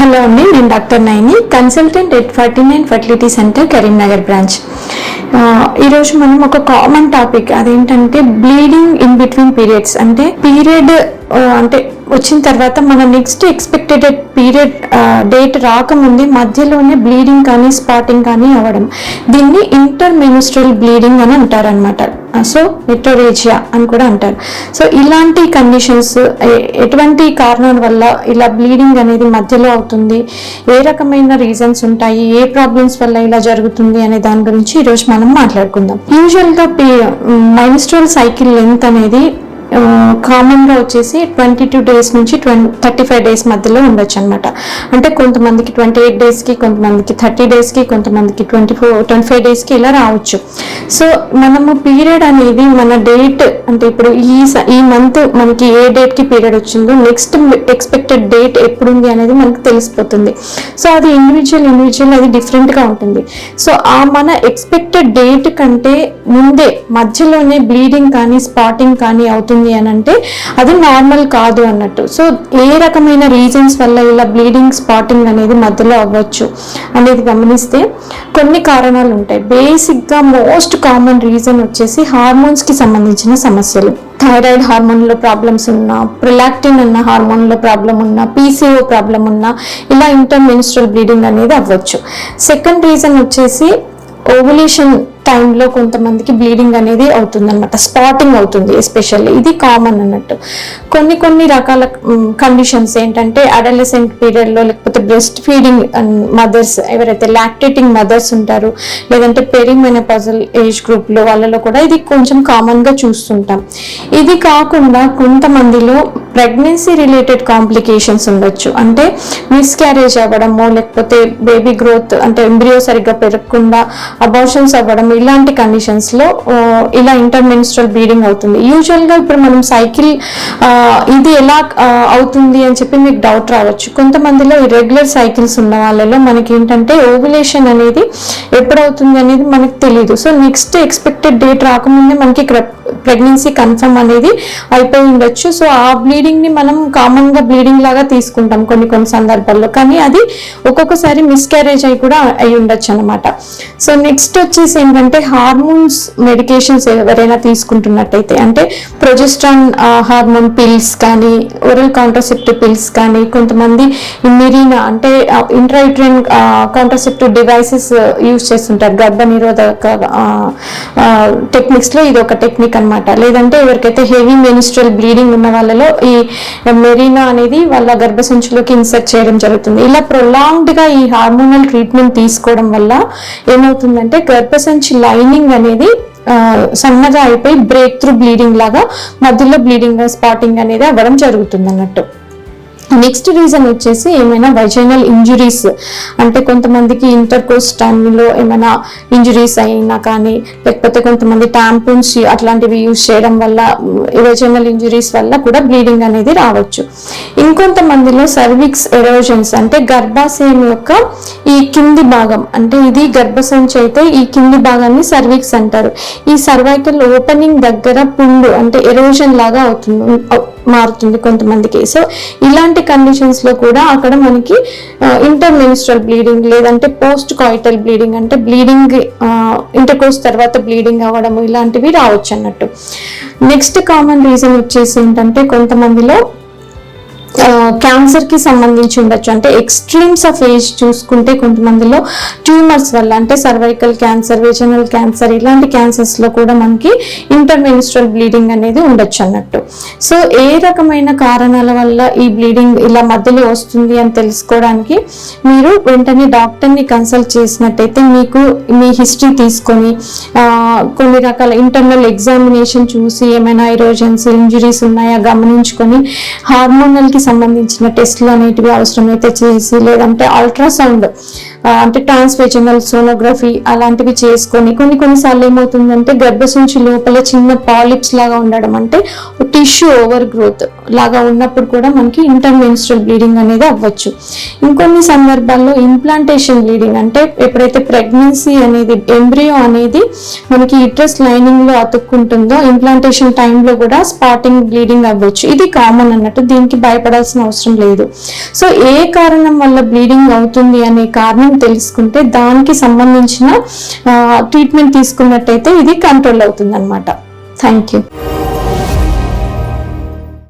Hello అండి, నేను doctor Naini, consultant at 49 fertility centre, Karimnagar branch. ఈరోజు మనం ఒక కామన్ టాపిక్, అదేంటంటే బ్లీడింగ్ ఇన్ బిట్వీన్ పీరియడ్స్. అంటే పీరియడ్ అంటే వచ్చిన తర్వాత మన నెక్స్ట్ ఎక్స్పెక్టెడ్ పీరియడ్ డేట్ రాకముందే మధ్యలోనే బ్లీడింగ్ కానీ స్పాటింగ్ కానీ అవ్వడం, దీన్ని ఇంటర్మెన్స్ట్రువల్ బ్లీడింగ్ అని అంటారనమాట. సో మెటోరేజియా అని కూడా అంటారు. సో ఇలాంటి కండిషన్స్ ఎటువంటి కారణాల వల్ల ఇలా బ్లీడింగ్ అనేది మధ్యలో అవుతుంది, ఏ రకమైన రీజన్స్ ఉంటాయి, ఏ ప్రాబ్లమ్స్ వల్ల ఇలా జరుగుతుంది అనే దాని గురించి ఈరోజు మనం మాట్లాడుకుందాం. యూజువల్గా మెన్స్ట్రువల్ సైకిల్ లెంత్ అనేది కామన్గా వచ్చేసి 22 డేస్ నుంచి 35 డేస్ మధ్యలో ఉండొచ్చు అనమాట. అంటే కొంతమందికి 28 డేస్కి, కొంతమందికి 30 డేస్కి, కొంతమందికి 25 డేస్కి ఇలా రావచ్చు. సో మనము పీరియడ్ అనేది మన డేట్, అంటే ఇప్పుడు ఈ మంత్ మనకి ఏ డేట్కి పీరియడ్ వచ్చిందో నెక్స్ట్ ఎక్స్పెక్టెడ్ డేట్ ఎప్పుడు ఉంది అనేది మనకు తెలిసిపోతుంది. సో అది ఇండివిజువల్ అది డిఫరెంట్గా ఉంటుంది. సో ఆ మన ఎక్స్పెక్టెడ్ డేట్ కంటే ముందే మధ్యలోనే బ్లీడింగ్ కానీ స్పాటింగ్ కానీ అవుతుంది అని అంటే అది నార్మల్ కాదు అన్నట్టు. సో ఏ రకమైన రీజన్స్ వల్ల ఇలా బ్లీడింగ్ స్పాటింగ్ అనేది మధ్యలో అవ్వచ్చు అనేది గమనిస్తే కొన్ని కారణాలు ఉంటాయి. బేసిక్గా మోస్ట్ కామన్ రీజన్ వచ్చేసి హార్మోన్స్కి సంబంధించిన సమస్యలు. థైరాయిడ్ హార్మోన్లో ప్రాబ్లమ్స్ ఉన్నా, ప్రొలాక్టిన్ అన్న హార్మోన్లో ప్రాబ్లం ఉన్నా, పీసీఓ ప్రాబ్లం ఉన్నా ఇలా ఇంటర్మెన్స్ట్రువల్ బ్లీడింగ్ అనేది అవ్వచ్చు. సెకండ్ రీజన్ వచ్చేసి ఓవులేషన్ టైంలో కొంతమందికి బ్లీడింగ్ అనేది అవుతుంది అనమాట, స్పాటింగ్ అవుతుంది ఎస్పెషల్లీ. ఇది కామన్ అన్నట్టు. కొన్ని రకాల కండిషన్స్ ఏంటంటే అడలసెంట్ పీరియడ్లో, లేకపోతే బ్రెస్ట్ ఫీడింగ్ మదర్స్, ఎవరైతే లాక్టేటింగ్ మదర్స్ ఉంటారో, లేదంటే పెరిమెనోపాజల్ ఏజ్ గ్రూప్లో వాళ్ళలో కూడా ఇది కొంచెం కామన్గా చూస్తుంటాం. ఇది కాకుండా కొంతమందిలో ప్రెగ్నెన్సీ రిలేటెడ్ కాంప్లికేషన్స్ ఉండొచ్చు. అంటే మిస్క్యారేజ్ అవ్వడము, లేకపోతే బేబీ గ్రోత్ అంటే ఎంబ్రియో సరిగ్గా పెరగకుండా అబార్షన్స్ అవ్వడం, ఇలాంటి కండిషన్స్లో ఇలా ఇంటర్మెన్స్ట్రువల్ బ్లీడింగ్ అవుతుంది. యూజువల్గా ఇప్పుడు మనం సైకిల్ ఇది ఎలా అవుతుంది అని చెప్పి మీకు డౌట్ రావచ్చు. కొంతమందిలో ఇర్రెగ్యులర్ సైకిల్స్ ఉన్న వాళ్ళలో మనకి ఏంటంటే ఓవులేషన్ అనేది ఎప్పుడవుతుంది అనేది మనకు తెలియదు. సో నెక్స్ట్ ఎక్స్పెక్టెడ్ డేట్ రాకముందే మనకి ఇక్కడ ప్రెగ్నెన్సీ కన్ఫర్మ్ అనేది అయిపోయి ఉండొచ్చు. సో ఆ బ్లీడింగ్ ని మనం కామన్ గా బ్లీడింగ్ లాగా తీసుకుంటాం కొన్ని సందర్భాల్లో, కానీ అది ఒక్కొక్కసారి మిస్క్యారేజ్ అయి కూడా అయి ఉండొచ్చు అనమాట. సో నెక్స్ట్ వచ్చేసి ఏంటంటే హార్మోన్స్ మెడికేషన్స్ ఎవరైనా తీసుకుంటున్నట్టయితే, అంటే ప్రొజెస్ట్రాన్ హార్మోన్ పిల్స్ కానీ, ఓరల్ కాంట్రాసెప్టివ్ పిల్స్ కానీ, కొంతమంది మెరీనా అంటే ఇంట్రాయూట్రైన్ కాంట్రాసెప్టివ్ డివైసెస్ యూజ్ చేస్తుంటారు గర్భ నిరోధక టెక్నిక్స్ లో ఇది ఒక టెక్నిక్ అనమాట. లేదంటే ఎవరికైతే హెవీ మెన్స్ట్రువల్ బ్లీడింగ్ ఉన్న వాళ్ళలో ఈ మెరీనా అనేది వాళ్ళ గర్భసంచిలోకి ఇన్సర్ట్ చేయడం జరుగుతుంది. ఇలా ప్రొలాంగ్డ్ గా ఈ హార్మోనల్ ట్రీట్మెంట్ తీసుకోవడం వల్ల ఏమవుతుందంటే గర్భసంచి లైనింగ్ అనేది సన్నగా అయిపోయి బ్రేక్ త్రూ బ్లీడింగ్ లాగా మధ్యలో బ్లీడింగ్ స్పాటింగ్ అనేది అవ్వడం జరుగుతుంది అన్నట్టు. నెక్స్ట్ రీజన్ వచ్చేసి ఏమైనా వైజైనల్ ఇంజురీస్, అంటే కొంతమందికి ఇంటర్కోర్స్ టైంలో ఏమైనా ఇంజురీస్ అయినా కానీ, లేకపోతే కొంతమంది టాంపూన్స్ అట్లాంటివి యూజ్ చేయడం వల్ల వైజైనల్ ఇంజురీస్ వల్ల కూడా బ్లీడింగ్ అనేది రావచ్చు. ఇంకొంతమందిలో సర్విక్స్ ఎరోజన్స్, అంటే గర్భాశయం యొక్క ఈ కింది భాగం, అంటే ఇది గర్భసంచి అయితే ఈ కింది భాగాన్ని సర్విక్స్ అంటారు. ఈ సర్వైకల్ ఓపెనింగ్ దగ్గర పుండు అంటే ఎరోజన్ లాగా మారుతుంది కొంతమందికి. సో ఇలాంటి కండిషన్స్ లో కూడా అక్కడ మనకి ఇంటర్మెన్స్ట్రువల్ బ్లీడింగ్, లేదంటే పోస్ట్ కాయిటల్ బ్లీడింగ్, అంటే బ్లీడింగ్ ఇంటర్కోర్స్ తర్వాత బ్లీడింగ్ అవ్వడం, ఇలాంటివి రావచ్చు అన్నట్టు. నెక్స్ట్ కామన్ రీజన్ వచ్చేసి ఏంటంటే కొంతమందిలో క్యాన్సర్ కి సంబంధించి ఉండొచ్చు. అంటే ఎక్స్ట్రీమ్స్ ఆఫ్ ఏజ్ చూసుకుంటే కొంతమందిలో ట్యూమర్స్ వల్ల, అంటే సర్వైకల్ క్యాన్సర్, వెజనల్ క్యాన్సర్, ఇలాంటి క్యాన్సర్స్ లో కూడా మనకి ఇంటర్మెన్స్ట్రువల్ బ్లీడింగ్ అనేది ఉండొచ్చు అన్నట్టు. సో ఏ రకమైన కారణాల వల్ల ఈ బ్లీడింగ్ ఇలా మధ్యలో వస్తుంది అని తెలుసుకోవడానికి మీరు వెంటనే డాక్టర్ని కన్సల్ట్ చేసినట్టయితే మీకు మీ హిస్టరీ తీసుకొని కొన్ని రకాల ఇంటర్నల్ ఎగ్జామినేషన్ చూసి ఏమైనా ఎరోజన్స్, ఇంజురీస్ ఉన్నాయా గమనించుకొని హార్మోనల్ కి సంబంధించిన టెస్ట్లు అనేటివి అవసరమైతే చేసి, లేదంటే అల్ట్రాసౌండ్ అంటే ట్రాన్స్వేజనల్ సోనోగ్రఫీ అలాంటివి చేసుకొని కొన్నిసార్లు ఏమవుతుందంటే గర్భసంచి లోపల చిన్న పాలిప్స్ లాగా ఉండడం, అంటే టిష్యూ ఓవర్ గ్రోత్ లాగా ఉన్నప్పుడు కూడా మనకి ఇంటర్మెన్స్ట్రల్ బ్లీడింగ్ అనేది అవ్వచ్చు. ఇంకొన్ని సందర్భాల్లో ఇంప్లాంటేషన్ బ్లీడింగ్, అంటే ఎప్పుడైతే ప్రెగ్నెన్సీ అనేది ఎంబ్రియో అనేది మనకి యూట్రస్ లైనింగ్ లో అతుక్కుంటుందో ఇంప్లాంటేషన్ టైంలో కూడా స్పాటింగ్ బ్లీడింగ్ అవ్వచ్చు. ఇది కామన్ అన్నట్టు, దీనికి భయపడాల్సిన అవసరం లేదు. సో ఏ కారణం వల్ల బ్లీడింగ్ అవుతుంది అనే కారణం తెలుసుకుంటే దానికి సంబంధించిన ట్రీట్మెంట్ తీసుకున్నట్టయితే ఇది కంట్రోల్ అవుతుంది అన్నమాట. Thank you.